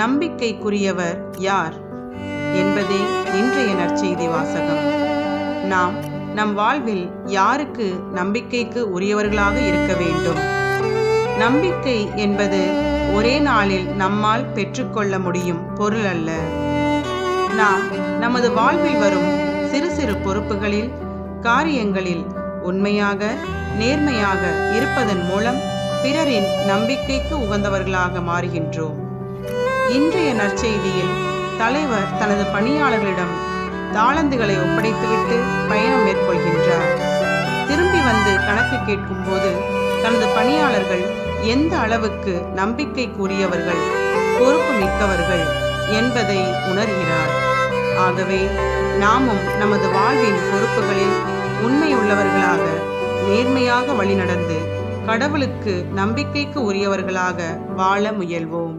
நம்பிக்கைக்குரியவர் யார் என்பதே இன்றைய நற்செய்தி வாசகம். நாம் நம் வாழ்வில் யாருக்கு நம்பிக்கைக்கு உரியவர்களாக இருக்க வேண்டும்? நம்பிக்கை என்பது ஒரே நாளில் நம்மால் பெற்றுக்கொள்ள முடியும் பொருள் அல்ல. நாம் நமது வாழ்வில் வரும் சிறு சிறு பொறுப்புகளில், காரியங்களில் உண்மையாக, நேர்மையாக இருப்பதன் மூலம் பிறரின் நம்பிக்கைக்கு உகந்தவர்களாக மாறுகின்றோம். இன்றைய நற்செய்தியில் தலைவர் தனது பணியாளர்களிடம் தாளந்துகளை ஒப்படைத்துவிட்டு பயணம் மேற்கொள்கின்றார். திரும்பி வந்து கணக்கு கேட்கும் போது தனது பணியாளர்கள் எந்த அளவுக்கு நம்பிக்கைக்குரியவர்கள், பொறுப்பு மிக்கவர்கள் என்பதை உணர்கிறார். ஆகவே நாமும் நமது வாழ்வின் பொறுப்புகளில் உண்மையுள்ளவர்களாக, நேர்மையாக வழிநடந்து கடவுளுக்கு நம்பிக்கைக்கு உரியவர்களாக வாழ முயல்வோம்.